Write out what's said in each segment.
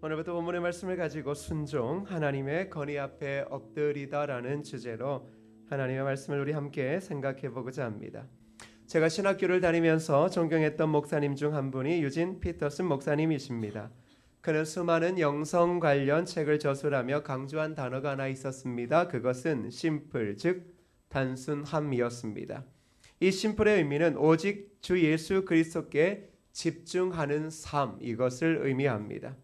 오늘부터 본문의 말씀을 가지고 순종, 하나님의 건의 앞에 엎드리다라는 주제로 하나님의 말씀을 우리 함께 생각해 보고자 합니다. 제가 신학교를 다니면서 존경했던 목사님 중 한 분이 유진 피터슨 목사님이십니다. 그는 수많은 영성 관련 책을 저술하며 강조한 단어가 하나 있었습니다. 그것은 심플, 즉 단순함이었습니다. 이 심플의 의미는 오직 주 예수 그리스도께 집중하는 삶, 이것을 의미합니다.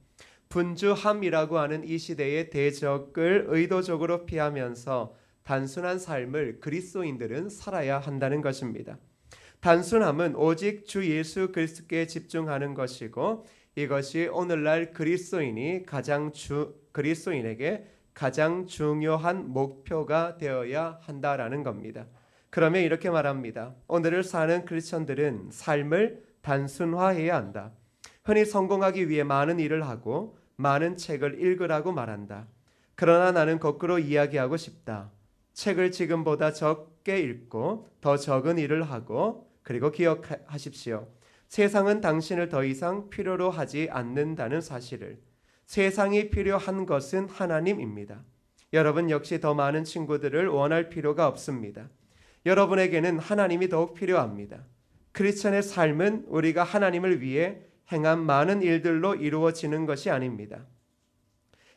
분주함이라고 하는 이 시대의 대적을 의도적으로 피하면서 단순한 삶을 그리스도인들은 살아야 한다는 것입니다. 단순함은 오직 주 예수 그리스도께 집중하는 것이고, 이것이 오늘날 그리스도인에게 가장 중요한 목표가 되어야 한다라는 겁니다. 그러면 이렇게 말합니다. 오늘을 사는 크리스천들은 삶을 단순화해야 한다. 흔히 성공하기 위해 많은 일을 하고 많은 책을 읽으라고 말한다. 그러나 나는 거꾸로 이야기하고 싶다. 책을 지금보다 적게 읽고 더 적은 일을 하고, 그리고 기억하십시오. 세상은 당신을 더 이상 필요로 하지 않는다는 사실을. 세상이 필요한 것은 하나님입니다. 여러분 역시 더 많은 친구들을 원할 필요가 없습니다. 여러분에게는 하나님이 더욱 필요합니다. 크리스천의 삶은 우리가 하나님을 위해 행한 많은 일들로 이루어지는 것이 아닙니다.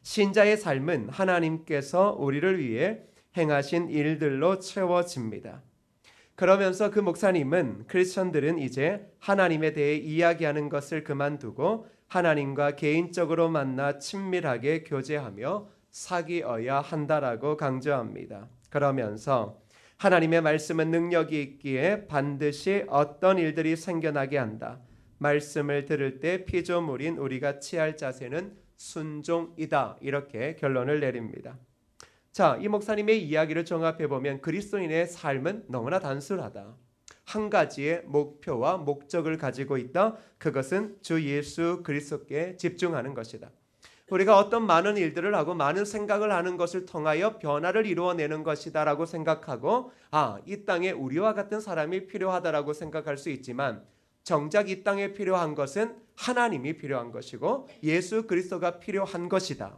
신자의 삶은 하나님께서 우리를 위해 행하신 일들로 채워집니다. 그러면서 그 목사님은 크리스천들은 이제 하나님에 대해 이야기하는 것을 그만두고 하나님과 개인적으로 만나 친밀하게 교제하며 사귀어야 한다라고 강조합니다. 그러면서 하나님의 말씀은 능력이 있기에 반드시 어떤 일들이 생겨나게 한다. 말씀을 들을 때 피조물인 우리가 취할 자세는 순종이다. 이렇게 결론을 내립니다. 자, 이 목사님의 이야기를 종합해 보면 그리스도인의 삶은 너무나 단순하다. 한 가지의 목표와 목적을 가지고 있다. 그것은 주 예수 그리스도께 집중하는 것이다. 우리가 어떤 많은 일들을 하고 많은 생각을 하는 것을 통하여 변화를 이루어내는 것이다라고 생각하고, 이 땅에 우리와 같은 사람이 필요하다라고 생각할 수 있지만, 정작 이 땅에 필요한 것은 하나님이 필요한 것이고 예수 그리스도가 필요한 것이다.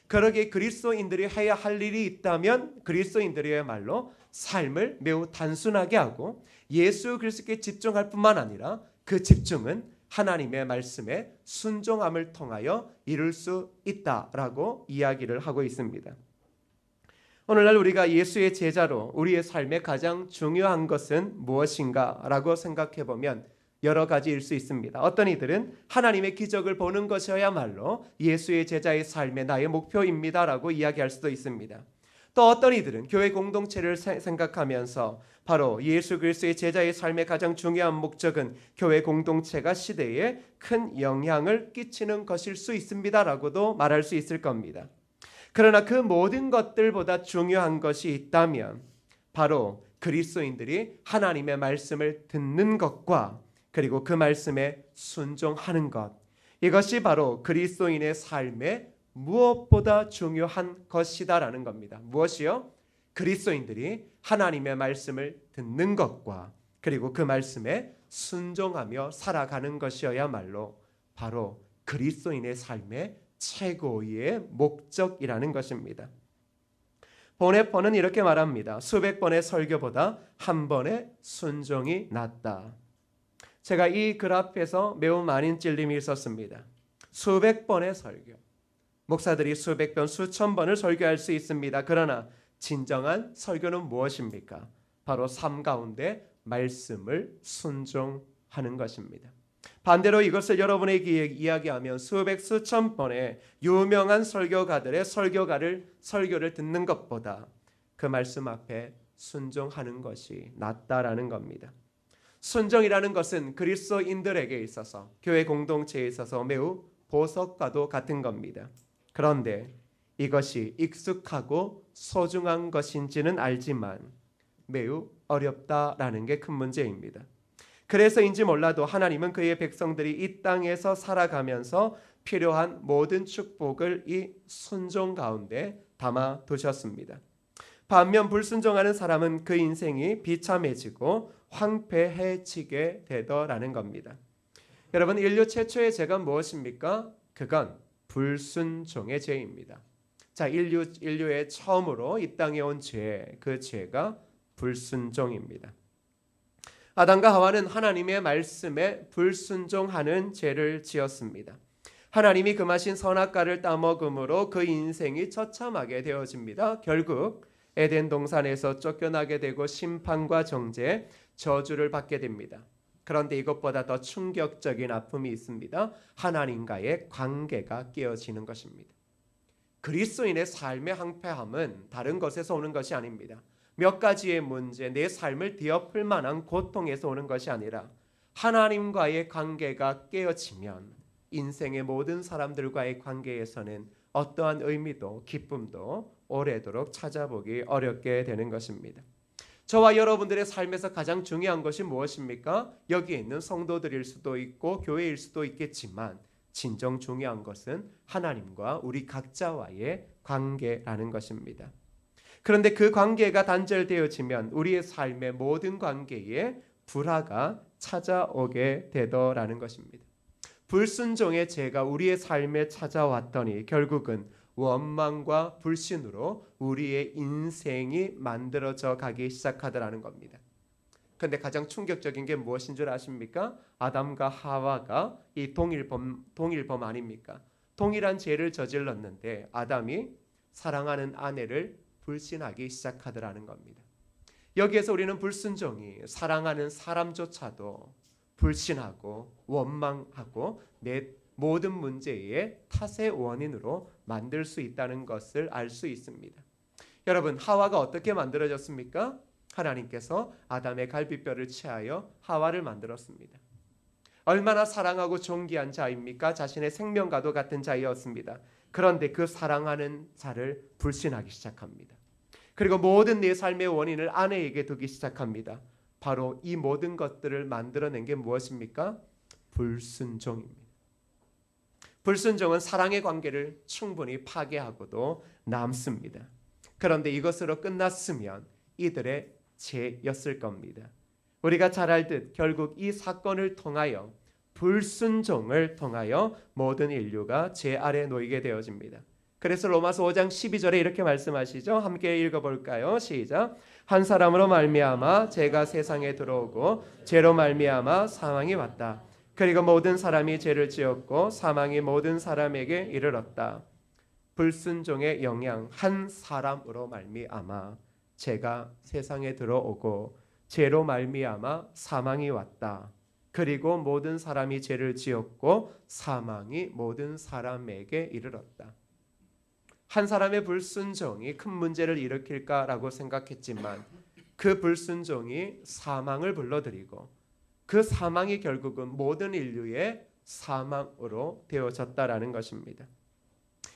그러기에 그리스도인들이 해야 할 일이 있다면 그리스도인들이야말로 삶을 매우 단순하게 하고 예수 그리스도께 집중할 뿐만 아니라 그 집중은 하나님의 말씀에 순종함을 통하여 이룰 수 있다라고 이야기를 하고 있습니다. 오늘날 우리가 예수의 제자로 우리의 삶에 가장 중요한 것은 무엇인가 라고 생각해 보면 여러 가지일 수 있습니다. 어떤 이들은 하나님의 기적을 보는 것이야말로 예수의 제자의 삶의 나의 목표입니다라고 이야기할 수도 있습니다. 또 어떤 이들은 교회 공동체를 생각하면서 바로 예수 그리스도의 제자의 삶의 가장 중요한 목적은 교회 공동체가 시대에 큰 영향을 끼치는 것일 수 있습니다라고도 말할 수 있을 겁니다. 그러나 그 모든 것들보다 중요한 것이 있다면 바로 그리스도인들이 하나님의 말씀을 듣는 것과 그리고 그 말씀에 순종하는 것, 이것이 바로 그리스도인의 삶에 무엇보다 중요한 것이다라는 겁니다. 무엇이요? 그리스도인들이 하나님의 말씀을 듣는 것과 그리고 그 말씀에 순종하며 살아가는 것이어야말로 바로 그리스도인의 삶의 최고의 목적이라는 것입니다. 보네퍼는 이렇게 말합니다. 수백 번의 설교보다 한 번의 순종이 낫다. 제가 이 글 앞에서 매우 많은 찔림이 있었습니다. 수백 번의 설교. 목사들이 수백 번, 수천 번을 설교할 수 있습니다. 그러나 진정한 설교는 무엇입니까? 바로 삶 가운데 말씀을 순종하는 것입니다. 반대로 이것을 여러분에게 이야기하면 수백, 수천 번의 유명한 설교가들의 설교를 듣는 것보다 그 말씀 앞에 순종하는 것이 낫다라는 겁니다. 순종이라는 것은 그리스도인들에게 있어서 교회 공동체에 있어서 매우 보석과도 같은 겁니다. 그런데 이것이 익숙하고 소중한 것인지는 알지만 매우 어렵다라는 게 큰 문제입니다. 그래서인지 몰라도 하나님은 그의 백성들이 이 땅에서 살아가면서 필요한 모든 축복을 이 순종 가운데 담아 두셨습니다. 반면 불순종하는 사람은 그 인생이 비참해지고 황폐해지게 되더라는 겁니다. 여러분, 인류 최초의 죄가 무엇입니까? 그건 불순종의 죄입니다. 자, 인류의 처음으로 이 땅에 온 죄, 그 죄가 불순종입니다. 아담과 하와는 하나님의 말씀에 불순종하는 죄를 지었습니다. 하나님이 금하신 선악과를 따먹음으로 그 인생이 처참하게 되어집니다. 결국 에덴 동산에서 쫓겨나게 되고 심판과 정죄, 저주를 받게 됩니다. 그런데 이것보다 더 충격적인 아픔이 있습니다. 하나님과의 관계가 깨어지는 것입니다. 그리스도인의 삶의 황폐함은 다른 것에서 오는 것이 아닙니다. 몇 가지의 문제, 내 삶을 뒤엎을 만한 고통에서 오는 것이 아니라 하나님과의 관계가 깨어지면 인생의 모든 사람들과의 관계에서는 어떠한 의미도 기쁨도 오래도록 찾아보기 어렵게 되는 것입니다. 저와 여러분들의 삶에서 가장 중요한 것이 무엇입니까? 여기에 있는 성도들일 수도 있고 교회일 수도 있겠지만 진정 중요한 것은 하나님과 우리 각자와의 관계라는 것입니다. 그런데 그 관계가 단절되어지면 우리의 삶의 모든 관계에 불화가 찾아오게 되더라는 것입니다. 불순종의 죄가 우리의 삶에 찾아왔더니 결국은 원망과 불신으로 우리의 인생이 만들어져 가기 시작하더라는 겁니다. 그런데 가장 충격적인 게 무엇인 줄 아십니까? 아담과 하와가 이 동일범 아닙니까? 동일한 죄를 저질렀는데 아담이 사랑하는 아내를 불신하기 시작하더라는 겁니다. 여기에서 우리는 불순종이 사랑하는 사람조차도 불신하고 원망하고 내 모든 문제의 탓의 원인으로 만들 수 있다는 것을 알 수 있습니다. 여러분, 하와가 어떻게 만들어졌습니까? 하나님께서 아담의 갈비뼈를 취하여 하와를 만들었습니다. 얼마나 사랑하고 존귀한 자입니까? 자신의 생명과도 같은 자였습니다. 그런데 그 사랑하는 자를 불신하기 시작합니다. 그리고 모든 내 삶의 원인을 아내에게 두기 시작합니다. 바로 이 모든 것들을 만들어낸 게 무엇입니까? 불순종입니다. 불순종은 사랑의 관계를 충분히 파괴하고도 남습니다. 그런데 이것으로 끝났으면 이들의 죄였을 겁니다. 우리가 잘 알듯 결국 이 사건을 통하여 불순종을 통하여 모든 인류가 죄 아래 놓이게 되어집니다. 그래서 로마서 5장 12절에 이렇게 말씀하시죠. 함께 읽어볼까요? 시작. 한 사람으로 말미암아 죄가 세상에 들어오고 죄로 말미암아 사망이 왔다. 그리고 모든 사람이 죄를 지었고 사망이 모든 사람에게 이르렀다. 불순종의 영향, 한 사람으로 말미암아 죄가 세상에 들어오고 죄로 말미암아 사망이 왔다. 그리고 모든 사람이 죄를 지었고 사망이 모든 사람에게 이르렀다. 한 사람의 불순종이 큰 문제를 일으킬까라고 생각했지만 그 불순종이 사망을 불러들이고 그 사망이 결국은 모든 인류의 사망으로 되어졌다라는 것입니다.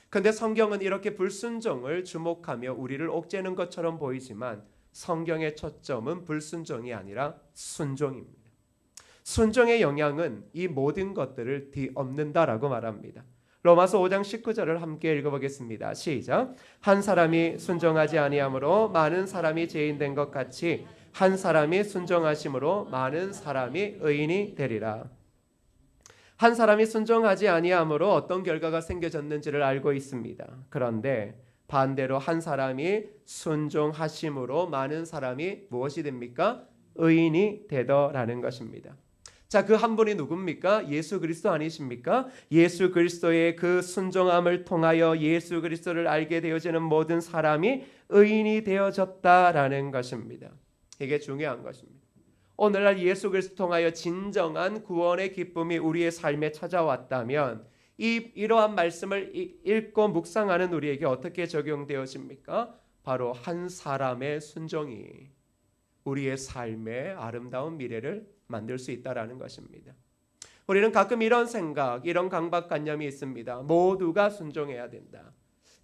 그런데 성경은 이렇게 불순종을 주목하며 우리를 옥죄는 것처럼 보이지만 성경의 초점은 불순종이 아니라 순종입니다. 순종의 영향은 이 모든 것들을 뒤엎는다라고 말합니다. 로마서 5장 19절을 함께 읽어보겠습니다. 시작. 한 사람이 순종하지 아니함으로 많은 사람이 죄인 된 것 같이 한 사람이 순종하심으로 많은 사람이 의인이 되리라. 한 사람이 순종하지 아니함으로 어떤 결과가 생겨졌는지를 알고 있습니다. 그런데 반대로 한 사람이 순종하심으로 많은 사람이 무엇이 됩니까? 의인이 되더라는 것입니다. 자, 그 한 분이 누굽니까? 예수 그리스도 아니십니까? 예수 그리스도의 그 순종함을 통하여 예수 그리스도를 알게 되어지는 모든 사람이 의인이 되어졌다라는 것입니다. 이게 중요한 것입니다. 오늘날 예수 그리스도 통하여 진정한 구원의 기쁨이 우리의 삶에 찾아왔다면 이러한 말씀을 읽고 묵상하는 우리에게 어떻게 적용되어집니까? 바로 한 사람의 순종이 우리의 삶의 아름다운 미래를 만들 수 있다라는 것입니다. 우리는 가끔 이런 생각, 이런 강박관념이 있습니다. 모두가 순종해야 된다.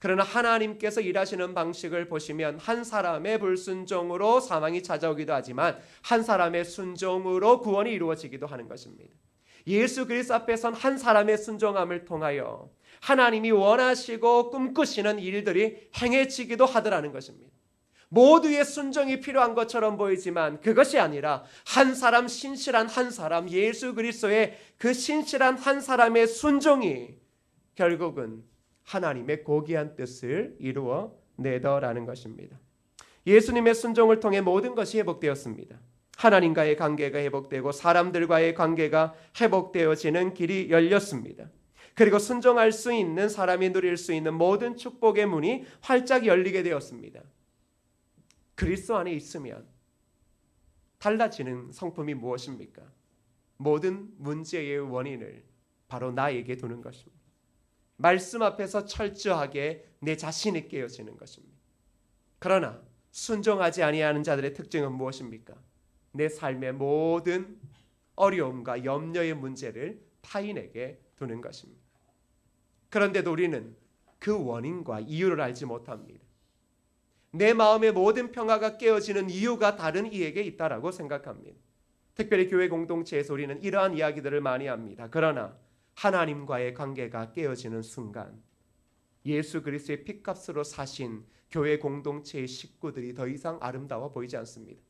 그러나 하나님께서 일하시는 방식을 보시면 한 사람의 불순종으로 사망이 찾아오기도 하지만 한 사람의 순종으로 구원이 이루어지기도 하는 것입니다. 예수 그리스도 앞에선 한 사람의 순종함을 통하여 하나님이 원하시고 꿈꾸시는 일들이 행해지기도 하더라는 것입니다. 모두의 순종이 필요한 것처럼 보이지만 그것이 아니라 한 사람, 신실한 한 사람, 예수 그리스도의 그 신실한 한 사람의 순종이 결국은 하나님의 고귀한 뜻을 이루어 내더라는 것입니다. 예수님의 순종을 통해 모든 것이 회복되었습니다. 하나님과의 관계가 회복되고 사람들과의 관계가 회복되어지는 길이 열렸습니다. 그리고 순종할 수 있는 사람이 누릴 수 있는 모든 축복의 문이 활짝 열리게 되었습니다. 그리스도 안에 있으면 달라지는 성품이 무엇입니까? 모든 문제의 원인을 바로 나에게 두는 것입니다. 말씀 앞에서 철저하게 내 자신이 깨어지는 것입니다. 그러나 순종하지 아니하는 자들의 특징은 무엇입니까? 내 삶의 모든 어려움과 염려의 문제를 타인에게 두는 것입니다. 그런데도 우리는 그 원인과 이유를 알지 못합니다. 내 마음의 모든 평화가 깨어지는 이유가 다른 이에게 있다라고 생각합니다. 특별히 교회 공동체에서 우리는 이러한 이야기들을 많이 합니다. 그러나 하나님과의 관계가 깨어지는 순간 예수 그리스도의 피값으로 사신 교회 공동체의 식구들이 더 이상 아름다워 보이지 않습니다.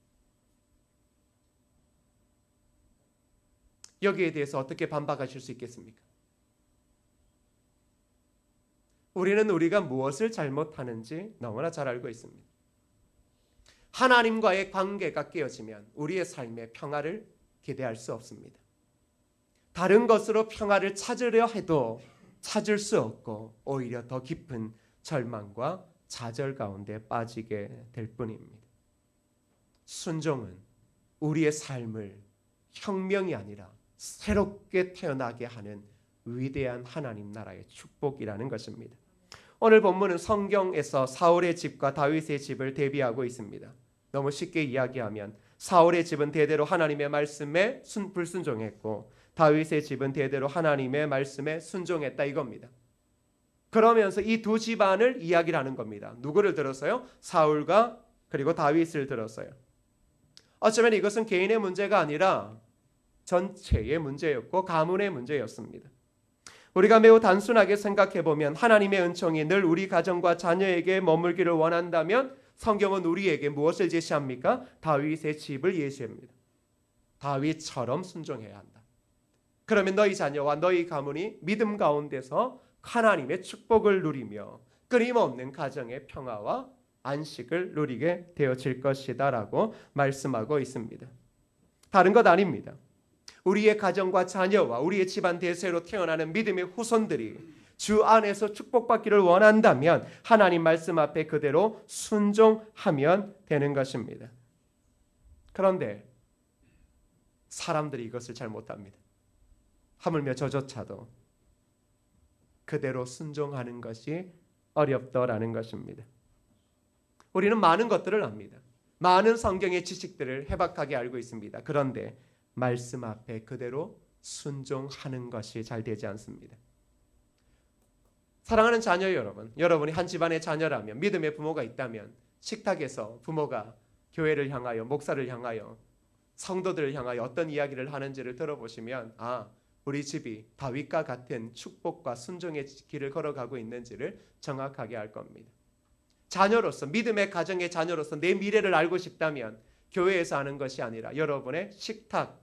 여기에 대해서 어떻게 반박하실 수 있겠습니까? 우리는 우리가 무엇을 잘못하는지 너무나 잘 알고 있습니다. 하나님과의 관계가 깨어지면 우리의 삶에 평화를 기대할 수 없습니다. 다른 것으로 평화를 찾으려 해도 찾을 수 없고 오히려 더 깊은 절망과 좌절 가운데 빠지게 될 뿐입니다. 순종은 우리의 삶을 혁명이 아니라 새롭게 태어나게 하는 위대한 하나님 나라의 축복이라는 것입니다. 오늘 본문은 성경에서 사울의 집과 다윗의 집을 대비하고 있습니다. 너무 쉽게 이야기하면 사울의 집은 대대로 하나님의 말씀에 불순종했고 다윗의 집은 대대로 하나님의 말씀에 순종했다 이겁니다. 그러면서 이 두 집안을 이야기를 하는 겁니다. 누구를 들었어요? 사울과 그리고 다윗을 들었어요. 어쩌면 이것은 개인의 문제가 아니라 전체의 문제였고 가문의 문제였습니다. 우리가 매우 단순하게 생각해보면 하나님의 은총이 늘 우리 가정과 자녀에게 머물기를 원한다면 성경은 우리에게 무엇을 제시합니까? 다윗의 집을 예시합니다. 다윗처럼 순종해야 한다. 그러면 너희 자녀와 너희 가문이 믿음 가운데서 하나님의 축복을 누리며 끊임없는 가정의 평화와 안식을 누리게 되어질 것이다 라고 말씀하고 있습니다. 다른 것 아닙니다. 우리의 가정과 자녀와 우리의 집안 대세로 태어나는 믿음의 후손들이 주 안에서 축복받기를 원한다면 하나님 말씀 앞에 그대로 순종하면 되는 것입니다. 그런데 사람들이 이것을 잘 못합니다. 하물며 저조차도 그대로 순종하는 것이 어렵더라는 것입니다. 우리는 많은 것들을 압니다. 많은 성경의 지식들을 해박하게 알고 있습니다. 그런데 말씀 앞에 그대로 순종하는 것이 잘 되지 않습니다. 사랑하는 자녀 여러분, 여러분이 한 집안의 자녀라면 믿음의 부모가 있다면 식탁에서 부모가 교회를 향하여 목사를 향하여 성도들을 향하여 어떤 이야기를 하는지를 들어보시면 우리 집이 다윗과 같은 축복과 순종의 길을 걸어가고 있는지를 정확하게 알 겁니다. 자녀로서 믿음의 가정의 자녀로서 내 미래를 알고 싶다면 교회에서 하는 것이 아니라 여러분의 식탁,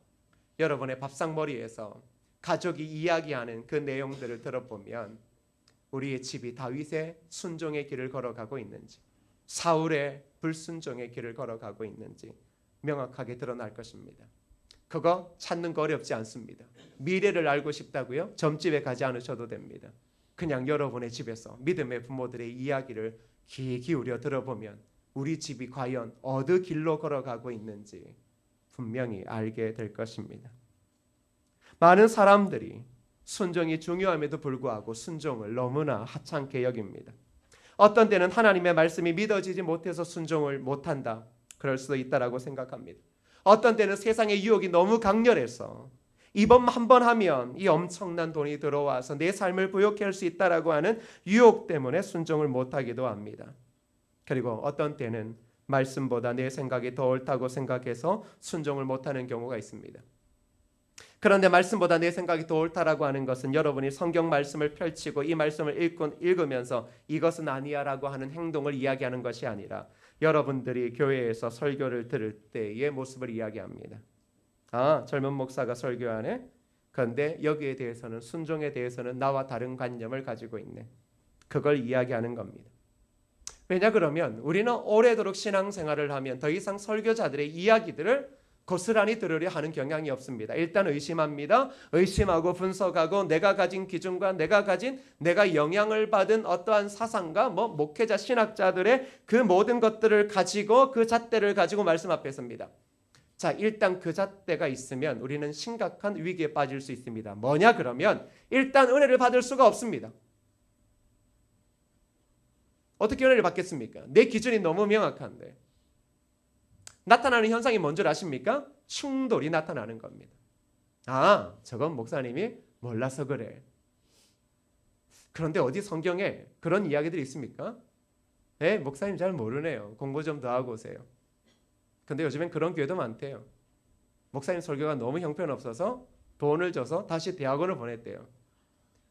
여러분의 밥상머리에서 가족이 이야기하는 그 내용들을 들어보면 우리의 집이 다윗의 순종의 길을 걸어가고 있는지 사울의 불순종의 길을 걸어가고 있는지 명확하게 드러날 것입니다. 그거 찾는 거 어렵지 않습니다. 미래를 알고 싶다고요? 점집에 가지 않으셔도 됩니다. 그냥 여러분의 집에서 믿음의 부모들의 이야기를 귀 기울여 들어보면 우리 집이 과연 어느 길로 걸어가고 있는지 분명히 알게 될 것입니다. 많은 사람들이 순종이 중요함에도 불구하고 순종을 너무나 하찮게 여깁니다. 어떤 때는 하나님의 말씀이 믿어지지 못해서 순종을 못한다. 그럴 수도 있다라고 생각합니다. 어떤 때는 세상의 유혹이 너무 강렬해서 이번 한 번 하면 이 엄청난 돈이 들어와서 내 삶을 부욕해 할 수 있다라고 하는 유혹 때문에 순종을 못하기도 합니다. 그리고 어떤 때는 말씀보다 내 생각이 더 옳다고 생각해서 순종을 못하는 경우가 있습니다. 그런데 말씀보다 내 생각이 더 옳다라고 하는 것은 여러분이 성경 말씀을 펼치고 이 말씀을 읽으면서 이것은 아니야 라고 하는 행동을 이야기하는 것이 아니라 여러분들이 교회에서 설교를 들을 때의 모습을 이야기합니다. 젊은 목사가 설교하네? 그런데 여기에 대해서는 순종에 대해서는 나와 다른 관념을 가지고 있네. 그걸 이야기하는 겁니다. 왜냐 그러면 우리는 오래도록 신앙생활을 하면 더 이상 설교자들의 이야기들을 고스란히 들으려 하는 경향이 없습니다. 일단 의심합니다. 의심하고 분석하고 내가 가진 기준과 내가 영향을 받은 어떠한 사상과 목회자 신학자들의 그 모든 것들을 가지고 그 잣대를 가지고 말씀 앞에 섭니다. 자, 일단 그 잣대가 있으면 우리는 심각한 위기에 빠질 수 있습니다. 뭐냐 그러면 일단 은혜를 받을 수가 없습니다. 어떻게 은혜를 받겠습니까? 내 기준이 너무 명확한데. 나타나는 현상이 뭔 줄 아십니까? 충돌이 나타나는 겁니다. 아, 저건 목사님이 몰라서 그래. 그런데 어디 성경에 그런 이야기들이 있습니까? 네, 목사님 잘 모르네요. 공부 좀 더 하고 오세요. 근데 요즘엔 그런 교회도 많대요. 목사님 설교가 너무 형편없어서 돈을 줘서 다시 대학원을 보냈대요.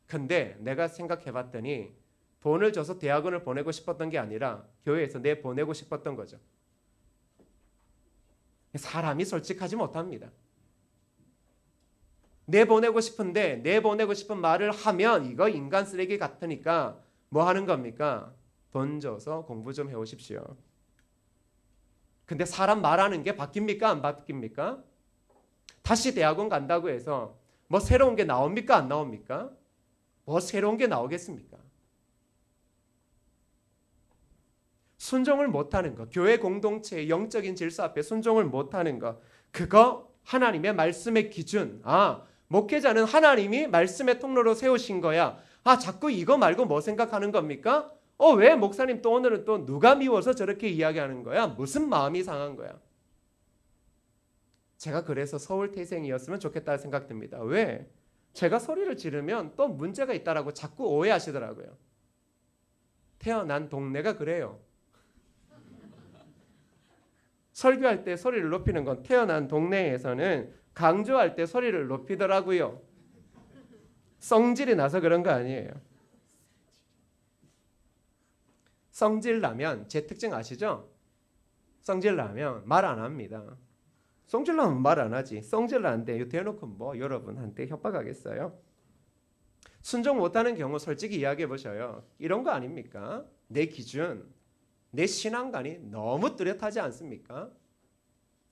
근데 내가 생각해봤더니 돈을 줘서 대학원을 보내고 싶었던 게 아니라 교회에서 내보내고 싶었던 거죠. 사람이 솔직하지 못합니다. 내보내고 싶은데 내보내고 싶은 말을 하면 이거 인간 쓰레기 같으니까 뭐 하는 겁니까? 돈 줘서 공부 좀 해오십시오. 근데 사람 말하는 게 바뀝니까? 안 바뀝니까? 다시 대학원 간다고 해서 뭐 새로운 게 나옵니까? 안 나옵니까? 뭐 새로운 게 나오겠습니까? 순종을 못하는 것, 교회 공동체의 영적인 질서 앞에 순종을 못하는 것, 그거 하나님의 말씀의 기준. 아, 목회자는 하나님이 말씀의 통로로 세우신 거야. 아, 자꾸 이거 말고 뭐 생각하는 겁니까? 왜 목사님 또 오늘은 또 누가 미워서 저렇게 이야기하는 거야? 무슨 마음이 상한 거야? 제가 그래서 서울 태생이었으면 좋겠다는 생각 듭니다. 왜? 제가 소리를 지르면 또 문제가 있다라고 자꾸 오해하시더라고요. 태어난 동네가 그래요. 설교할 때 소리를 높이는 건 태어난 동네에서는 강조할 때 소리를 높이더라고요. 성질이 나서 그런 거 아니에요. 성질 나면 제 특징 아시죠? 성질 나면 말 안 합니다. 성질 나면 말 안 하지. 성질 나는데 대놓고 뭐 여러분한테 협박하겠어요? 순종 못하는 경우 솔직히 이야기해 보셔요. 이런 거 아닙니까? 내 기준, 내 신앙관이 너무 뚜렷하지 않습니까?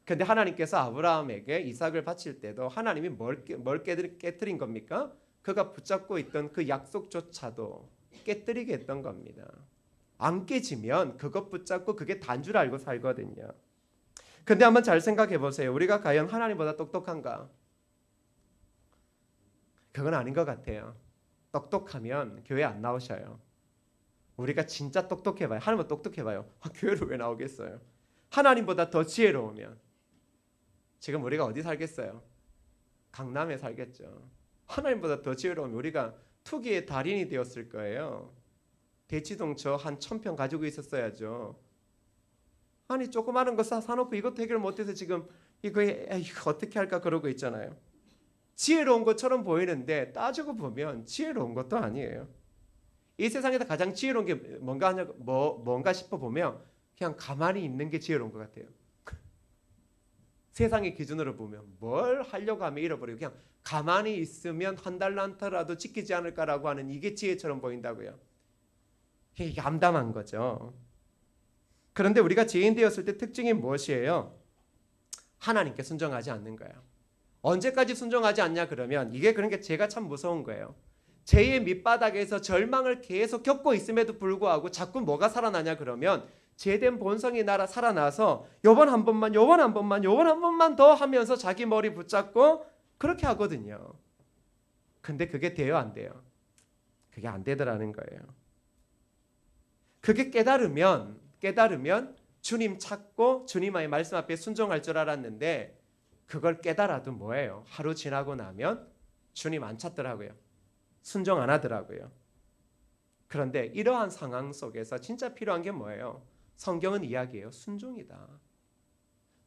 근데 하나님께서 아브라함에게 이삭을 바칠 때도 하나님이 뭘 깨뜨린 겁니까? 그가 붙잡고 있던 그 약속조차도 깨뜨리게 했던 겁니다. 안 깨지면 그것 붙잡고 그게 단 줄 알고 살거든요. 근데 한번 잘 생각해 보세요. 우리가 과연 하나님보다 똑똑한가? 그건 아닌 것 같아요. 똑똑하면 교회 안 나오셔요. 우리가 진짜 똑똑해봐요. 하나님보다 똑똑해봐요. 교회로 왜 나오겠어요? 하나님보다 더 지혜로우면 지금 우리가 어디 살겠어요? 강남에 살겠죠. 하나님보다 더 지혜로우면 우리가 투기의 달인이 되었을 거예요. 대치동처 한 1000평 가지고 있었어야죠. 아니 조그마한 거 사놓고 이것도 해결 못해서 지금 이거 어떻게 할까 그러고 있잖아요. 지혜로운 것처럼 보이는데 따지고 보면 지혜로운 것도 아니에요. 이 세상에서 가장 지혜로운 게 뭔가 싶어 보면 그냥 가만히 있는 게 지혜로운 것 같아요. 세상의 기준으로 보면 뭘 하려고 하면 잃어버리고 그냥 가만히 있으면 한 달란트라도 지키지 않을까라고 하는 이게 지혜처럼 보인다고요. 이게 암담한 거죠. 그런데 우리가 죄인 되었을 때 특징이 무엇이에요? 하나님께 순종하지 않는 거예요. 언제까지 순종하지 않냐 그러면 이게 그러니까 죄가 참 무서운 거예요. 죄의 밑바닥에서 절망을 계속 겪고 있음에도 불구하고 자꾸 뭐가 살아나냐 그러면 죄된 본성이 살아나서 요번 한 번만 더 하면서 자기 머리 붙잡고 그렇게 하거든요. 근데 그게 돼요 안 돼요? 그게 안 되더라는 거예요. 그게 깨달으면 주님 찾고 주님의 말씀 앞에 순종할 줄 알았는데 그걸 깨달아도 뭐예요? 하루 지나고 나면 주님 안 찾더라고요. 순종 안 하더라고요. 그런데 이러한 상황 속에서 진짜 필요한 게 뭐예요? 성경은 이야기해요. 순종이다.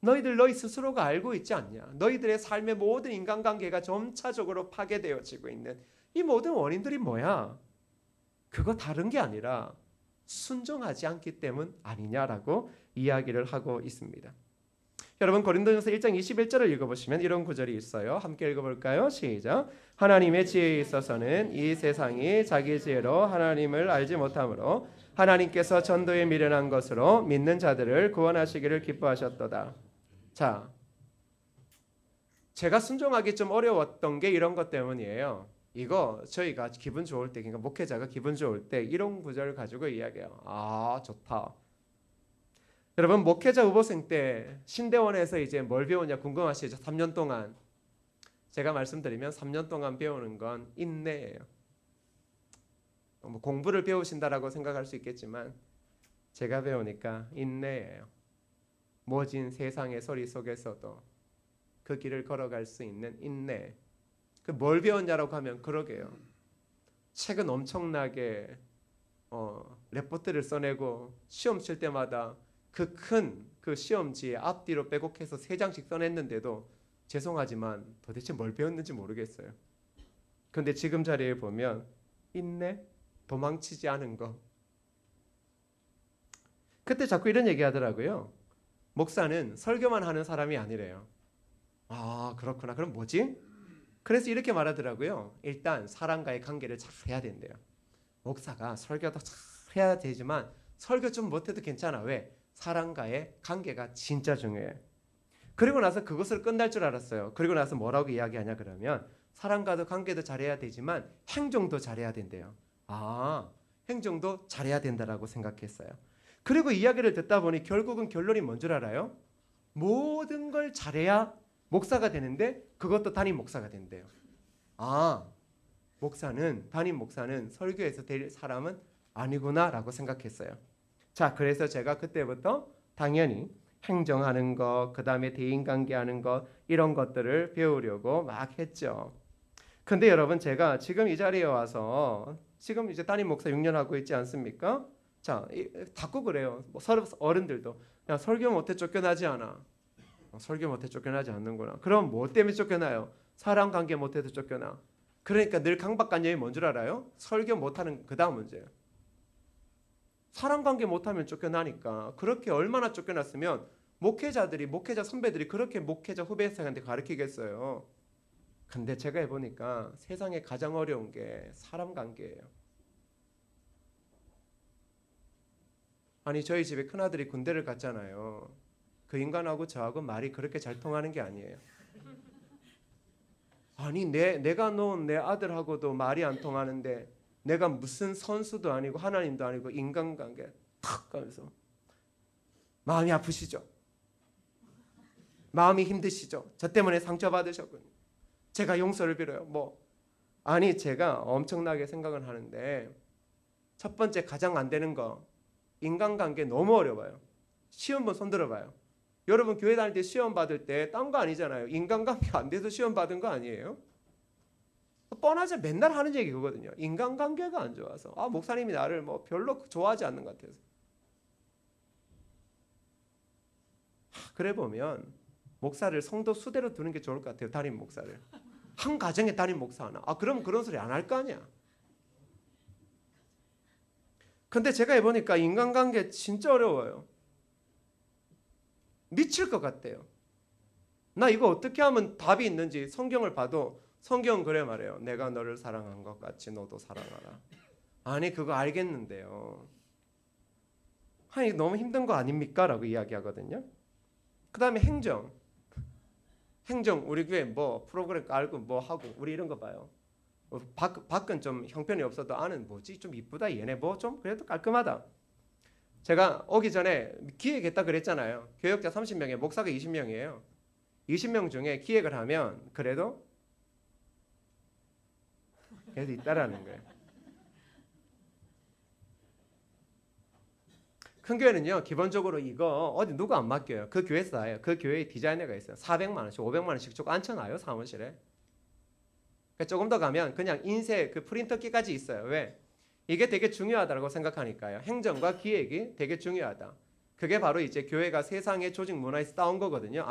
너희 스스로가 알고 있지 않냐? 너희들의 삶의 모든 인간관계가 점차적으로 파괴되어지고 있는 이 모든 원인들이 뭐야? 그거 다른 게 아니라 순종하지 않기 때문 아니냐라고 이야기를 하고 있습니다. 여러분 고린도전서 1장 21절을 읽어보시면 이런 구절이 있어요. 함께 읽어볼까요? 시작. 하나님의 지혜에 있어서는 이 세상이 자기 지혜로 하나님을 알지 못하므로 하나님께서 전도에 미련한 것으로 믿는 자들을 구원하시기를 기뻐하셨도다. 자, 제가 순종하기 좀 어려웠던 게 이런 것 때문이에요. 이거 저희가 기분 좋을 때, 그러니까 목회자가 기분 좋을 때 이런 구절을 가지고 이야기해요. 아, 좋다. 여러분 목회자 후보생 때 신대원에서 이제 뭘 배우냐 궁금하시죠? 3년 동안 제가 말씀드리면 3년 동안 배우는 건 인내예요. 뭐 공부를 배우신다라고 생각할 수 있겠지만 제가 배우니까 인내예요. 모진 세상의 소리 속에서도 그 길을 걸어갈 수 있는 인내. 그 뭘 배웠냐라고 하면 그러게요. 책은 엄청나게 레포트를 써내고 시험 칠 때마다 그 큰 그 시험지에 앞뒤로 빼곡해서 3장씩 써냈는데도 죄송하지만 도대체 뭘 배웠는지 모르겠어요. 그런데 지금 자리에 보면 인내, 도망치지 않은 거. 그때 자꾸 이런 얘기 하더라고요. 목사는 설교만 하는 사람이 아니래요. 아, 그렇구나. 그럼 뭐지? 그래서 이렇게 말하더라고요. 일단 사람과의 관계를 잘 해야 된대요. 목사가 설교도 잘 해야 되지만 설교 좀 못해도 괜찮아. 왜? 사람과의 관계가 진짜 중요해. 그리고 나서 그것을 끝날 줄 알았어요. 그리고 나서 뭐라고 이야기하냐 그러면 사람과도 관계도 잘해야 되지만 행정도 잘해야 된대요. 아, 행정도 잘해야 된다라고 생각했어요. 그리고 이야기를 듣다 보니 결국은 결론이 뭔 줄 알아요? 모든 걸 잘해야 목사가 되는데 그것도 담임 목사가 된대요. 아, 담임 목사는 설교에서 될 사람은 아니구나라고 생각했어요. 자, 그래서 제가 그때부터 당연히 행정하는 것, 그 다음에 대인관계하는 것 이런 것들을 배우려고 막 했죠. 근데 여러분 제가 지금 이 자리에 와서 지금 이제 담임 목사 6년 하고 있지 않습니까? 자, 자꾸 그래요. 뭐 어른들도 야, 설교 못해 쫓겨나지 않아. 설교 못해 쫓겨나지 않는구나. 그럼 뭐 때문에 쫓겨나요? 사람 관계 못해도 쫓겨나. 그러니까 늘 강박관념이 뭔 줄 알아요? 설교 못하는 그 다음 문제예요. 사람 관계 못하면 쫓겨나니까. 그렇게 얼마나 쫓겨났으면 목회자 선배들이 그렇게 목회자 후배생한테 가르치겠어요. 근데 제가 해보니까 세상에 가장 어려운 게 사람 관계예요. 아니 저희 집에 큰아들이 군대를 갔잖아요. 그 인간하고 저하고 말이 그렇게 잘 통하는 게 아니에요. 아니 내가 놓은 내 아들하고도 말이 안 통하는데 내가 무슨 선수도 아니고 하나님도 아니고 인간관계 탁 가면서 마음이 아프시죠? 마음이 힘드시죠? 저 때문에 상처받으셨군요. 제가 용서를 빌어요. 아니 제가 엄청나게 생각을 하는데 첫 번째 가장 안 되는 거 인간관계 너무 어려워요. 시험 한번 손 들어봐요. 여러분 교회 다닐 때 시험 받을 때 딴 거 아니잖아요. 인간관계 안 돼서 시험 받은 거 아니에요? 뻔하지 맨날 하는 얘기 그거든요. 인간관계가 안 좋아서 목사님이 나를 별로 좋아하지 않는 것 같아서. 그래 보면 목사를 성도 수대로 두는 게 좋을 것 같아요. 담임 목사를 한 가정에 담임 목사 하나. 그럼 그런 소리 안 할 거 아니야. 근데 제가 해보니까 인간관계 진짜 어려워요. 미칠 것 같아요. 나 이거 어떻게 하면 답이 있는지 성경을 봐도 성경은 그래 말해요. 내가 너를 사랑한 것 같이 너도 사랑하라. 아니 그거 알겠는데요. 아니 너무 힘든 거 아닙니까? 라고 이야기하거든요. 그 다음에 행정 우리 교회 프로그램 깔고 하고 우리 이런 거 봐요. 밖은 좀 형편이 없어도 안은 뭐지 좀 이쁘다 얘네 좀 그래도 깔끔하다. 제가 오기 전에 기획했다 그랬잖아요. 교역자 30명에 목사가 20명이에요. 20명 중에 기획을 하면 그래도 있다라는 거예요. 큰 교회는요 기본적으로 이거 어디 누가 안 맡겨요. 그 교회에서 해요. 그 교회에 디자이너가 있어요. 400만 원씩 500만 원씩 쭉 앉혀놔요 사무실에. 그러니까 조금 더 가면 그냥 인쇄 그 프린터기까지 있어요. 왜? 이게 되게 중요하다고 생각하니까요. 행정과 기획이 되게 중요하다. 그게 바로 이제 교회가 세상의 조직 문화에서 따온 거거든요.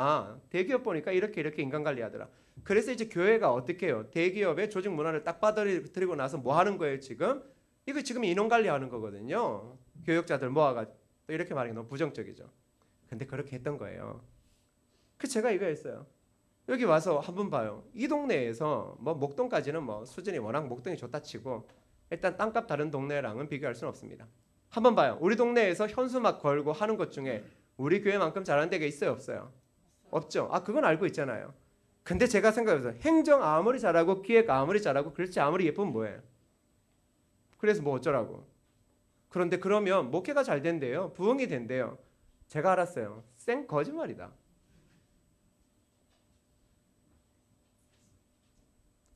대기업 보니까 이렇게 인간관리하더라. 그래서 이제 교회가 어떻게 해요? 대기업의 조직 문화를 딱 받아들이고 나서 뭐 하는 거예요 지금? 이거 지금 인원관리하는 거거든요. 교역자들 모아가 이렇게 말하기 너무 부정적이죠. 근데 그렇게 했던 거예요. 제가 이거 했어요. 여기 와서 한번 봐요. 이 동네에서 뭐 목동까지는 뭐 수준이 워낙 목동이 좋다 치고 일단 땅값 다른 동네랑은 비교할 수는 없습니다. 한번 봐요. 우리 동네에서 현수막 걸고 하는 것 중에 우리 교회만큼 잘하는 데가 있어요, 없어요? 없죠. 그건 알고 있잖아요. 근데 제가 생각해서 행정 아무리 잘하고 기획 아무리 잘하고 글씨 아무리 예쁘면 뭐예요? 그래서 뭐 어쩌라고. 그런데 그러면 목회가 잘 된대요. 부흥이 된대요. 제가 알았어요. 생 거짓말이다.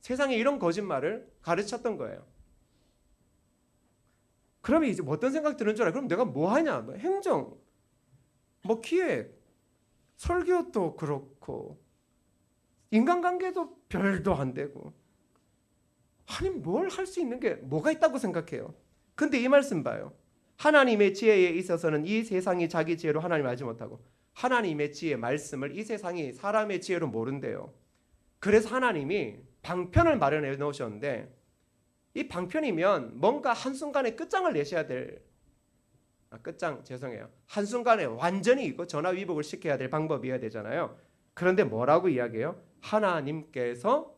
세상에 이런 거짓말을 가르쳤던 거예요. 그러면 이제 어떤 생각 드는 줄 알아요? 그럼 내가 뭐 하냐? 뭐 행정, 뭐 기획, 설교도 그렇고 인간관계도 별도 안 되고 아니 뭘 할 수 있는 게 뭐가 있다고 생각해요? 근데 이 말씀 봐요. 하나님의 지혜에 있어서는 이 세상이 자기 지혜로 하나님을 알지 못하고 하나님의 지혜 말씀을 이 세상이 사람의 지혜로 모른대요. 그래서 하나님이 방편을 마련해 놓으셨는데 이 방편이면 뭔가 한순간에 끝장을 내셔야 될 끝장 죄송해요. 한순간에 완전히 이거 전화위복을 시켜야 될 방법이어야 되잖아요. 그런데 뭐라고 이야기해요? 하나님께서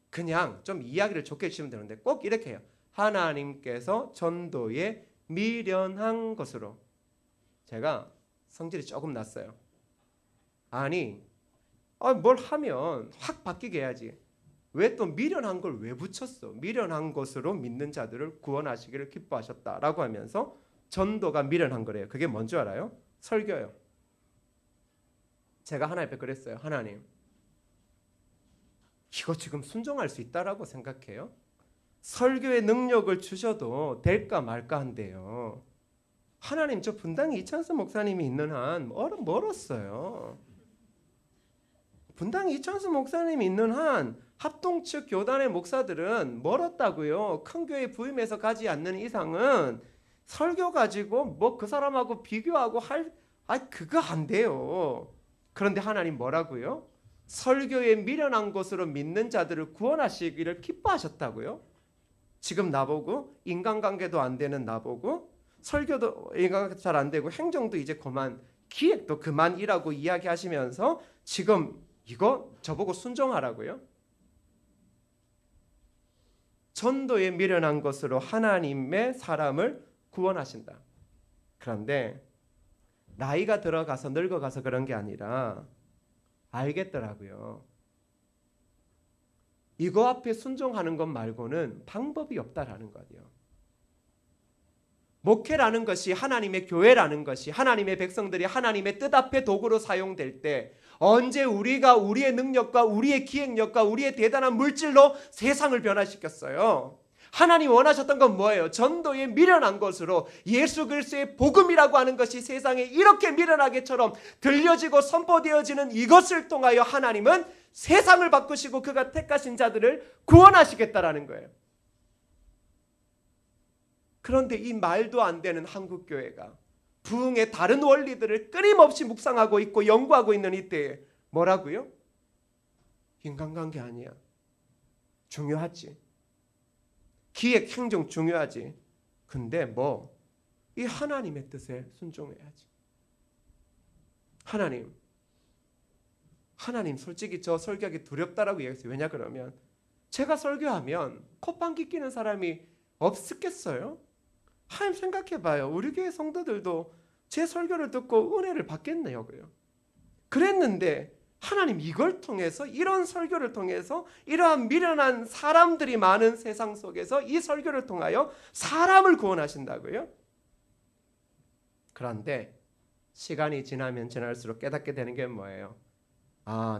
그냥 좀 이야기를 좋게 해주시면 되는데 꼭 이렇게 해요. 하나님께서 전도에 미련한 것으로. 제가 성질이 조금 났어요. 아니 뭘 하면 확 바뀌게 해야지. 왜 또 미련한 걸 왜 붙였어? 미련한 것으로 믿는 자들을 구원하시기를 기뻐하셨다라고 하면서 전도가 미련한 거래요. 그게 뭔지 알아요? 설교요. 제가 하나님 앞에 그랬어요. 하나님, 이거 지금 순종할 수 있다라고 생각해요? 설교의 능력을 주셔도 될까 말까 한데요. 하나님, 저 분당에 이찬수 목사님이 있는 한 멀었어요. 분당에 이찬수 목사님이 있는 한 합동 측 교단의 목사들은 멀었다고요. 큰 교회 부임해서 가지 않는 이상은 설교 가지고 뭐 그 사람하고 비교하고 그거 안 돼요. 그런데 하나님 뭐라고요? 설교에 미련한 것으로 믿는 자들을 구원하시기를 기뻐하셨다고요. 지금 나보고 인간관계도 안 되는 나보고 설교도 인간관계도 잘 안 되고 행정도 이제 그만 기획도 그만이라고 이야기하시면서 지금 이거 저보고 순종하라고요? 전도에 미련한 것으로 하나님의 사람을 구원하신다. 그런데 나이가 들어가서 늙어가서 그런 게 아니라 알겠더라고요. 이거 앞에 순종하는 것 말고는 방법이 없다라는 거예요. 목회라는 것이 하나님의 교회라는 것이 하나님의 백성들이 하나님의 뜻 앞에 도구로 사용될 때 언제 우리가 우리의 능력과 우리의 기획력과 우리의 대단한 물질로 세상을 변화시켰어요. 하나님 원하셨던 건 뭐예요? 전도에 미련한 것으로 예수 그리스도의 복음이라고 하는 것이 세상에 이렇게 미련하게처럼 들려지고 선포되어지는 이것을 통하여 하나님은 세상을 바꾸시고 그가 택하신 자들을 구원하시겠다라는 거예요. 그런데 이 말도 안 되는 한국교회가 부흥의 다른 원리들을 끊임없이 묵상하고 있고 연구하고 있는 이때에 뭐라고요? 인간관계 아니야. 중요하지. 기획 행정 중요하지. 근데 이 하나님의 뜻에 순종해야지. 하나님 솔직히 저 설교하기 두렵다라고 얘기했어요. 왜냐 그러면 제가 설교하면 콧방귀 끼는 사람이 없겠어요? 하나님 생각해봐요. 우리 교회 성도들도 제 설교를 듣고 은혜를 받겠네요. 그랬는데 하나님 이걸 통해서 이런 설교를 통해서 이러한 미련한 사람들이 많은 세상 속에서 이 설교를 통하여 사람을 구원하신다고요? 그런데 시간이 지나면 지날수록 깨닫게 되는 게 뭐예요?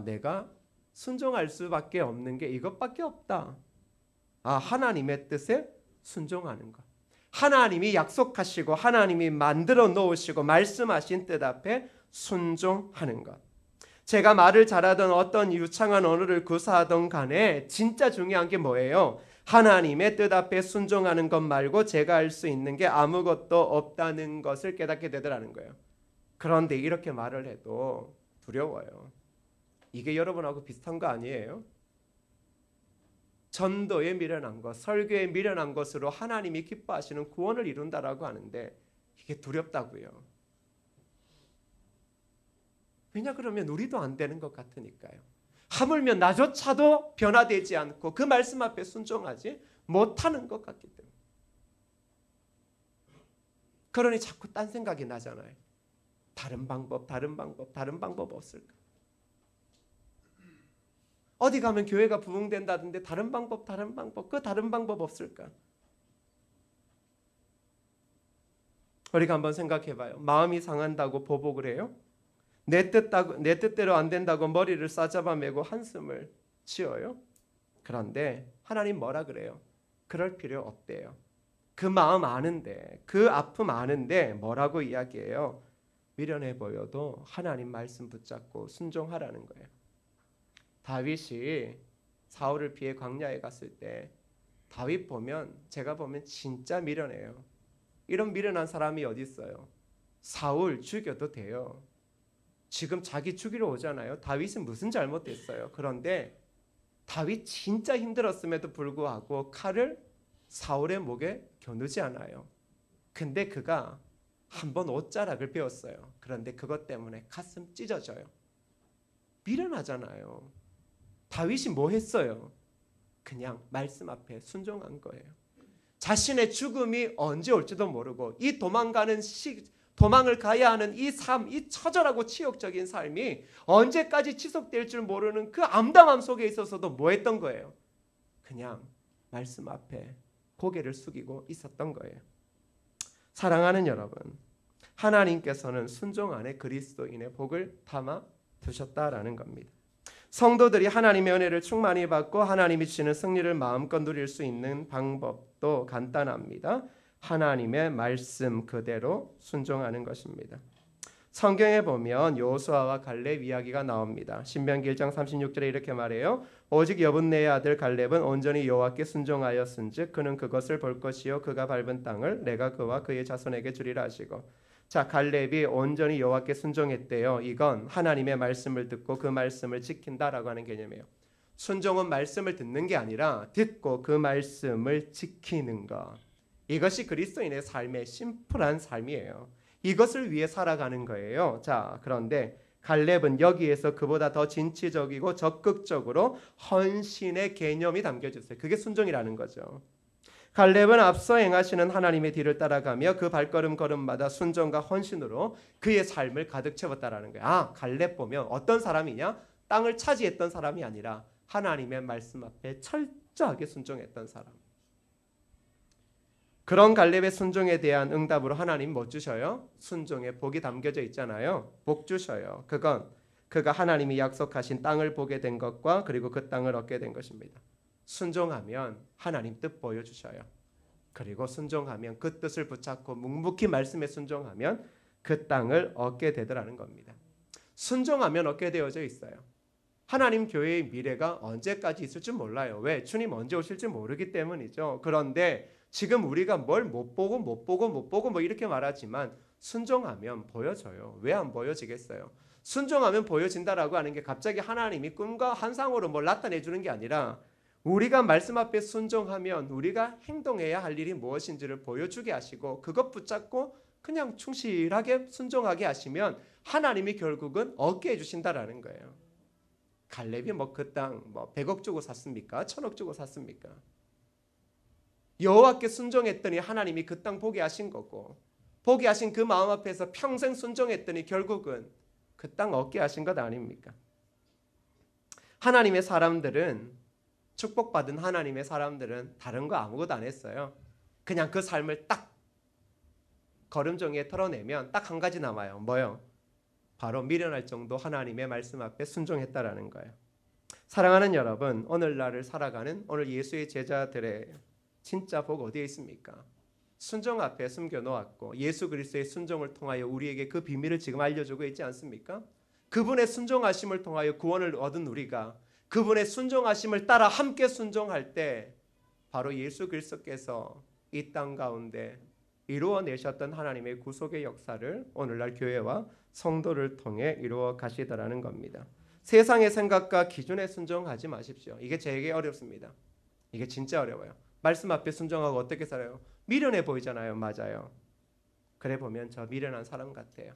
내가 순종할 수밖에 없는 게 이것밖에 없다. 하나님의 뜻에 순종하는 것. 하나님이 약속하시고 하나님이 만들어 놓으시고 말씀하신 뜻 앞에 순종하는 것. 제가 말을 잘하던 어떤 유창한 언어를 구사하던 간에 진짜 중요한 게 뭐예요? 하나님의 뜻 앞에 순종하는 것 말고 제가 할 수 있는 게 아무것도 없다는 것을 깨닫게 되더라는 거예요. 그런데 이렇게 말을 해도 두려워요. 이게 여러분하고 비슷한 거 아니에요? 전도에 미련한 것, 설교에 미련한 것으로 하나님이 기뻐하시는 구원을 이룬다라고 하는데 이게 두렵다고요. 왜냐 그러면 우리도 안 되는 것 같으니까요. 하물며 나조차도 변화되지 않고 그 말씀 앞에 순종하지 못하는 것 같기 때문에. 그러니 자꾸 딴 생각이 나잖아요. 다른 방법 없을까? 어디 가면 교회가 부흥된다던데 다른 방법 그 다른 방법 없을까? 우리가 한번 생각해봐요. 마음이 상한다고 보복을 해요? 내 뜻대로 안 된다고 머리를 싸잡아매고 한숨을 치어요? 그런데 하나님 뭐라 그래요? 그럴 필요 없대요. 그 마음 아는데, 그 아픔 아는데 뭐라고 이야기해요? 미련해 보여도 하나님 말씀 붙잡고 순종하라는 거예요. 다윗이 사울을 피해 광야에 갔을 때 다윗 보면 제가 보면 진짜 미련해요. 이런 미련한 사람이 어디 있어요? 사울 죽여도 돼요. 지금 자기 죽이러 오잖아요. 다윗은 무슨 잘못했어요? 그런데 다윗 진짜 힘들었음에도 불구하고 칼을 사울의 목에 겨누지 않아요. 근데 그가 한번 옷자락을 베었어요. 그런데 그것 때문에 가슴 찢어져요. 미련하잖아요. 다윗이 뭐 했어요? 그냥 말씀 앞에 순종한 거예요. 자신의 죽음이 언제 올지도 모르고 이 도망을 가야 하는 이 삶, 이 처절하고 치욕적인 삶이 언제까지 지속될 줄 모르는 그 암담함 속에 있어서도 뭐 했던 거예요? 그냥 말씀 앞에 고개를 숙이고 있었던 거예요. 사랑하는 여러분, 하나님께서는 순종 안에 그리스도인의 복을 담아 두셨다라는 겁니다. 성도들이 하나님의 은혜를 충만히 받고 하나님이 주시는 승리를 마음껏 누릴 수 있는 방법도 간단합니다. 하나님의 말씀 그대로 순종하는 것입니다. 성경에 보면 여호수아와 갈렙 이야기가 나옵니다. 신명기 1장 36절에 이렇게 말해요. 오직 여분네의 아들 갈렙은 온전히 여호와께 순종하였은즉 그는 그것을 볼 것이요 그가 밟은 땅을 내가 그와 그의 자손에게 주리라 하시고. 자, 갈렙이 온전히 여호와께 순종했대요. 이건 하나님의 말씀을 듣고 그 말씀을 지킨다라고 하는 개념이에요. 순종은 말씀을 듣는 게 아니라 듣고 그 말씀을 지키는 것. 이것이 그리스도인의 삶의 심플한 삶이에요. 이것을 위해 살아가는 거예요. 자, 그런데 갈렙은 여기에서 그보다 더 진취적이고 적극적으로 헌신의 개념이 담겨져 있어요. 그게 순종이라는 거죠. 갈렙은 앞서 행하시는 하나님의 뒤를 따라가며 그 발걸음마다 순종과 헌신으로 그의 삶을 가득 채웠다라는 거예요. 아, 갈렙 보면 어떤 사람이냐? 땅을 차지했던 사람이 아니라 하나님의 말씀 앞에 철저하게 순종했던 사람. 그런 갈렙의 순종에 대한 응답으로 하나님 뭐 주셔요? 순종의 복이 담겨져 있잖아요. 복 주셔요. 그건 그가 하나님이 약속하신 땅을 보게 된 것과 그리고 그 땅을 얻게 된 것입니다. 순종하면 하나님 뜻 보여주셔요. 그리고 순종하면 그 뜻을 붙잡고 묵묵히 말씀에 순종하면 그 땅을 얻게 되더라는 겁니다. 순종하면 얻게 되어져 있어요. 하나님 교회의 미래가 언제까지 있을지 몰라요. 왜? 주님 언제 오실지 모르기 때문이죠. 그런데 지금 우리가 뭘 못 보고 뭐 이렇게 말하지만 순종하면 보여져요. 왜 안 보여지겠어요? 순종하면 보여진다라고 하는 게 갑자기 하나님이 꿈과 환상으로 뭘 나타내 주는 게 아니라 우리가 말씀 앞에 순종하면 우리가 행동해야 할 일이 무엇인지를 보여주게 하시고 그것 붙잡고 그냥 충실하게 순종하게 하시면 하나님이 결국은 얻게 해주신다라는 거예요. 갈렙이 뭐 그 땅 100억 주고 샀습니까? 1000억 주고 샀습니까? 여호와께 순종했더니 하나님이 그 땅 보게 하신 거고 보게 하신 그 마음 앞에서 평생 순종했더니 결국은 그 땅 얻게 하신 것 아닙니까? 하나님의 사람들은 축복받은 하나님의 사람들은 다른 거 아무것도 안 했어요. 그냥 그 삶을 딱 걸음종이에 털어내면 딱 한 가지 남아요. 뭐요? 바로 미련할 정도 하나님의 말씀 앞에 순종했다라는 거예요. 사랑하는 여러분, 오늘날을 살아가는 오늘 예수의 제자들의 진짜 복 어디에 있습니까? 순종 앞에 숨겨놓았고 예수 그리스도의 순종을 통하여 우리에게 그 비밀을 지금 알려주고 있지 않습니까? 그분의 순종하심을 통하여 구원을 얻은 우리가 그분의 순종하심을 따라 함께 순종할 때 바로 예수 그리스도께서 이 땅 가운데 이루어내셨던 하나님의 구속의 역사를 오늘날 교회와 성도를 통해 이루어 가시더라는 겁니다. 세상의 생각과 기준에 순종하지 마십시오. 이게 제게 어렵습니다. 이게 진짜 어려워요. 말씀 앞에 순종하고 어떻게 살아요? 미련해 보이잖아요. 맞아요. 그래 보면 저 미련한 사람 같아요.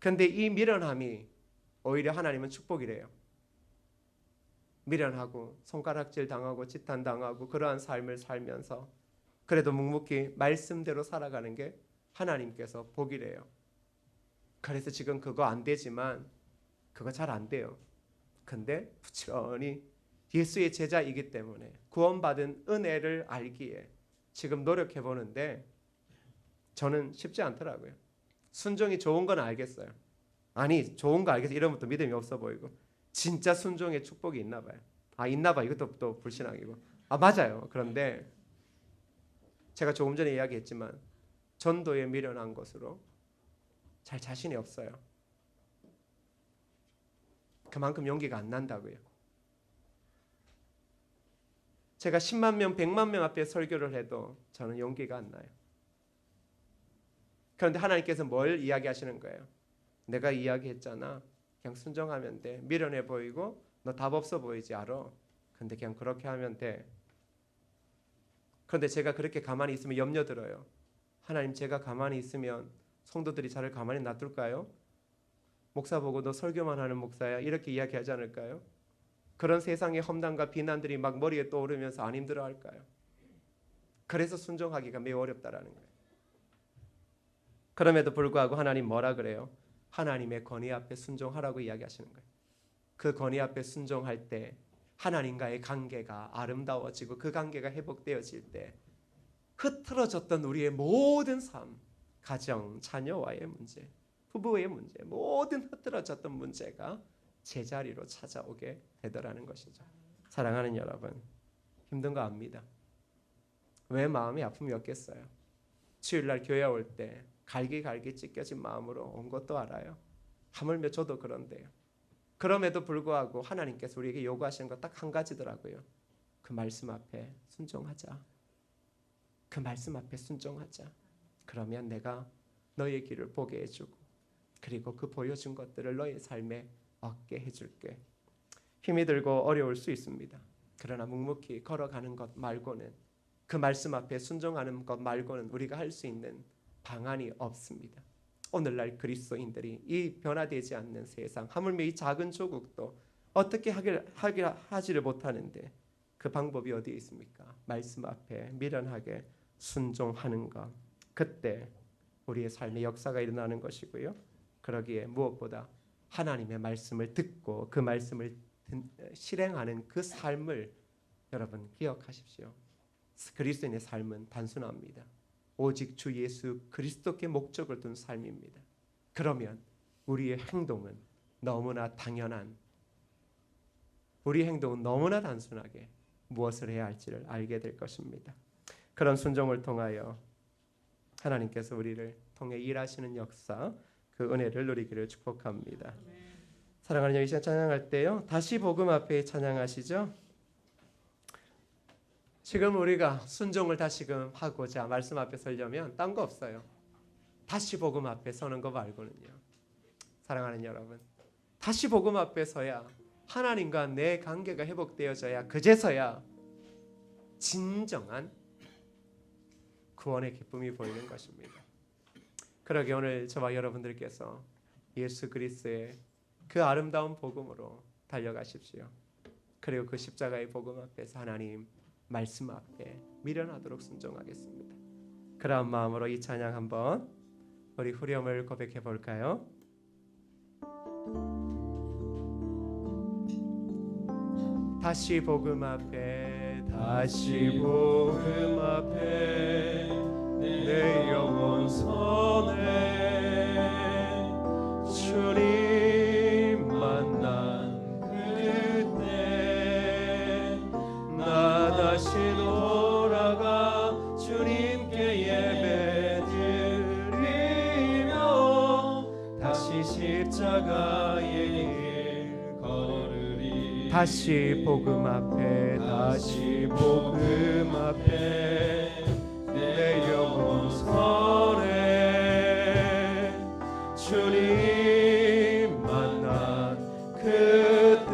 근데 이 미련함이 오히려 하나님은 축복이래요. 미련하고 손가락질 당하고 지탄 당하고 그러한 삶을 살면서 그래도 묵묵히 말씀대로 살아가는 게 하나님께서 복이래요. 그래서 지금 그거 안 되지만 그거 잘 안 돼요. 근데 부지런히 예수의 제자이기 때문에 구원받은 은혜를 알기에 지금 노력해 보는데 저는 쉽지 않더라고요. 순종이 좋은 건 알겠어요. 아니 좋은 거 알겠어요. 이러면 또 믿음이 없어 보이고 진짜 순종의 축복이 있나 봐요. 아 있나 봐. 이것도 또 불신앙이고. 아 맞아요. 그런데 제가 조금 전에 이야기했지만 전도에 미련한 것으로 잘 자신이 없어요. 그만큼 용기가 안 난다고요. 제가 10만 명, 100만 명 앞에 설교를 해도 저는 용기가 안 나요. 그런데 하나님께서 뭘 이야기하시는 거예요? 내가 이야기했잖아. 그냥 순종하면 돼. 미련해 보이고 너 답 없어 보이지 알아. 근데 그냥 그렇게 하면 돼. 그런데 제가 그렇게 가만히 있으면 염려 들어요. 하나님 제가 가만히 있으면 성도들이 저를 가만히 놔둘까요? 목사 보고 너 설교만 하는 목사야 이렇게 이야기하지 않을까요? 그런 세상의 험담과 비난들이 막 머리에 떠오르면서 안 힘들어할까요? 그래서 순종하기가 매우 어렵다라는 거예요. 그럼에도 불구하고 하나님 뭐라 그래요? 하나님의 권위 앞에 순종하라고 이야기하시는 거예요. 그 권위 앞에 순종할 때 하나님과의 관계가 아름다워지고 그 관계가 회복되어질 때 흐트러졌던 우리의 모든 삶, 가정, 자녀와의 문제, 부부의 문제, 모든 흐트러졌던 문제가 제자리로 찾아오게 되더라는 것이죠. 사랑하는 여러분, 힘든 거 압니다. 왜 마음이 아픔이 없겠어요? 주일날 교회 올 때 갈기갈기 찢겨진 마음으로 온 것도 알아요. 하물며 저도 그런데요. 그럼에도 불구하고 하나님께서 우리에게 요구하시는 거 딱 한 가지더라고요. 그 말씀 앞에 순종하자. 그 말씀 앞에 순종하자. 그러면 내가 너의 길을 보게 해주고 그리고 그 보여준 것들을 너의 삶에 얻게 해줄게. 힘이 들고 어려울 수 있습니다. 그러나 묵묵히 걸어가는 것 말고는 그 말씀 앞에 순종하는 것 말고는 우리가 할 수 있는 방안이 없습니다. 오늘날 그리스도인들이 이 변화되지 않는 세상, 하물며 이 작은 조국도 어떻게 하지를 못하는데 그 방법이 어디에 있습니까? 말씀 앞에 미련하게 순종하는 것. 그때 우리의 삶의 역사가 일어나는 것이고요. 그러기에 무엇보다 하나님의 말씀을 듣고 그 말씀을 실행하는 그 삶을 여러분 기억하십시오. 그리스도인의 삶은 단순합니다. 오직 주 예수 그리스도께 목적을 둔 삶입니다. 그러면 우리의 행동은 너무나 당연한, 우리 행동은 너무나 단순하게 무엇을 해야 할지를 알게 될 것입니다. 그런 순종을 통하여 하나님께서 우리를 통해 일하시는 역사, 그 은혜를 누리기를 축복합니다. 사랑하는 여러분, 이 시간 찬양할 때요, 다시 복음 앞에 찬양하시죠. 지금 우리가 순종을 다시금 하고자 말씀 앞에 서려면 딴 거 없어요. 다시 복음 앞에 서는 거 말고는요. 사랑하는 여러분, 다시 복음 앞에 서야 하나님과 내 관계가 회복되어져야 그제서야 진정한 구원의 기쁨이 보이는 것입니다. 그러게 오늘 저와 여러분들께서 예수 그리스도의 그 아름다운 복음으로 달려가십시오. 그리고 그 십자가의 복음 앞에서 하나님 말씀 앞에 미련하도록 순종하겠습니다. 그런 마음으로 이 찬양 한번 우리 후렴을 고백해 볼까요? 다시 복음 앞에, 다시 복음 앞에 내 영혼 선해 주님 만난 그때 나 다시 돌아가 주님께 예배드리며 다시 십자가의 길 걸으리. 다시 복음 앞에, 다시 복음 앞에 내 영혼 선해 주님 만난 그때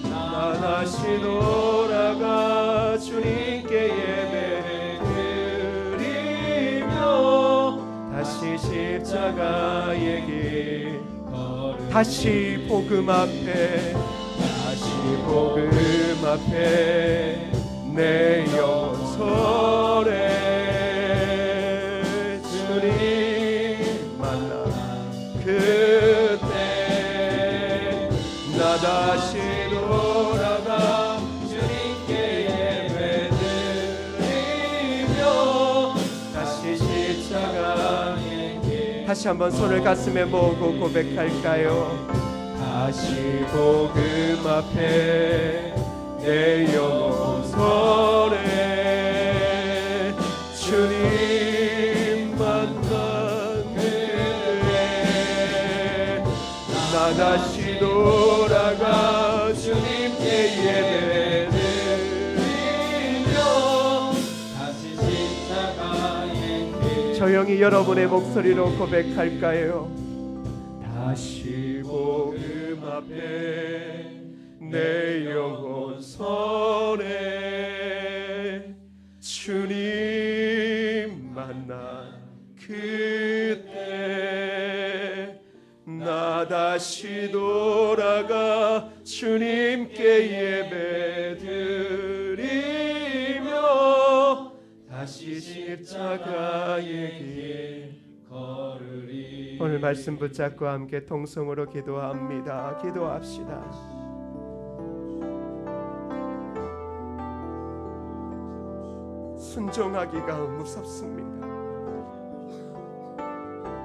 나 다시 돌아가 주님께 예배드리며 다시 십자가의 십자가의 길 다시 복음 앞에 내 영혼 설에 주님 만나 그때 나 다시 돌아가 주님께 예배드리며 다시 십자가의 길 다시 한번 손을 가슴에 모으고 고백할까요? 다시 복음 앞에 내 영혼 설에 주님 만난 그때 나 다시 돌아가 주님께 예배드리며 다시 십자가의 길 조용히 여러분의 목소리로 고백할까요? 다시 복음 앞에 내 영혼 설에 주님 만난 그때 나 다시 돌아가 주님께 예배드리며 다시 십자가의 길 걸으리. 오늘 말씀 붙잡고 함께 통성으로 기도합니다. 기도합시다. 순종하기가 무섭습니다.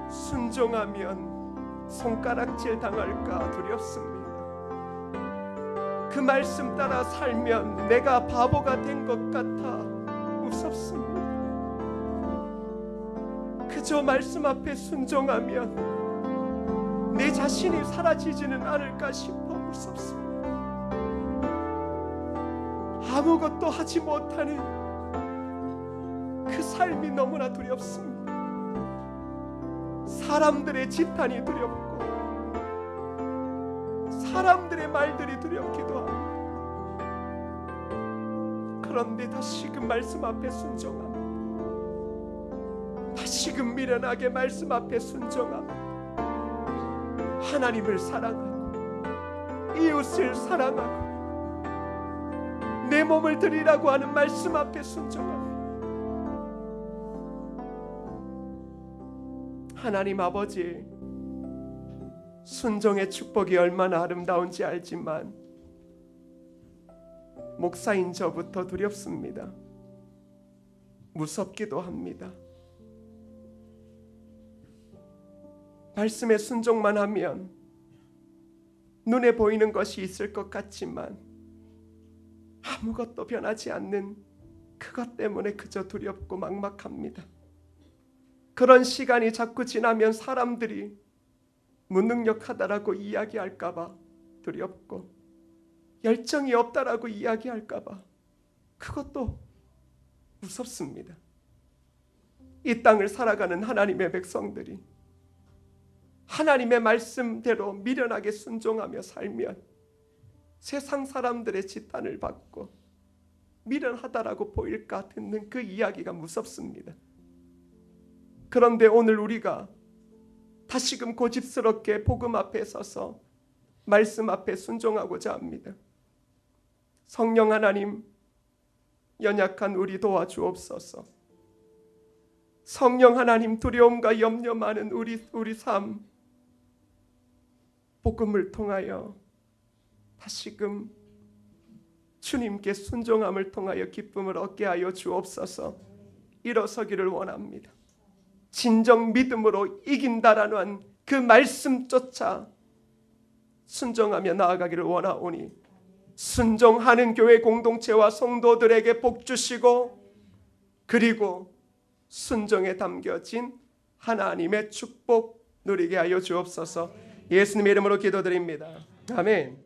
순종하면 손가락질 당할까 두렵습니다. 그 말씀 따라 살면 내가 바보가 된 것 같아 무섭습니다. 그저 말씀 앞에 순종하면 내 자신이 사라지지는 않을까 싶어 무섭습니다. 아무것도 하지 못하는 그 삶이 너무나 두렵습니다. 사람들의 지탄이 두렵고 사람들의 말들이 두렵기도 합니다. 그런데 다시금 말씀 앞에 순종합니다. 다시금 미련하게 말씀 앞에 순종합니다. 하나님을 사랑하고 이웃을 사랑하고 내 몸을 드리라고 하는 말씀 앞에 순종합니다. 하나님 아버지, 순종의 축복이 얼마나 아름다운지 알지만 목사인 저부터 두렵습니다. 무섭기도 합니다. 말씀에 순종만 하면 눈에 보이는 것이 있을 것 같지만 아무것도 변하지 않는 그것 때문에 그저 두렵고 막막합니다. 그런 시간이 자꾸 지나면 사람들이 무능력하다라고 이야기할까봐 두렵고 열정이 없다라고 이야기할까봐 그것도 무섭습니다. 이 땅을 살아가는 하나님의 백성들이 하나님의 말씀대로 미련하게 순종하며 살면 세상 사람들의 지탄을 받고 미련하다라고 보일까 듣는 그 이야기가 무섭습니다. 그런데 오늘 우리가 다시금 고집스럽게 복음 앞에 서서 말씀 앞에 순종하고자 합니다. 성령 하나님, 연약한 우리 도와주옵소서. 성령 하나님, 두려움과 염려 많은 우리 삶 복음을 통하여 다시금 주님께 순종함을 통하여 기쁨을 얻게 하여 주옵소서. 일어서기를 원합니다. 진정 믿음으로 이긴다라는 그 말씀조차 순종하며 나아가기를 원하오니 순종하는 교회 공동체와 성도들에게 복 주시고 그리고 순종에 담겨진 하나님의 축복 누리게 하여 주옵소서. 예수님의 이름으로 기도드립니다. 아멘.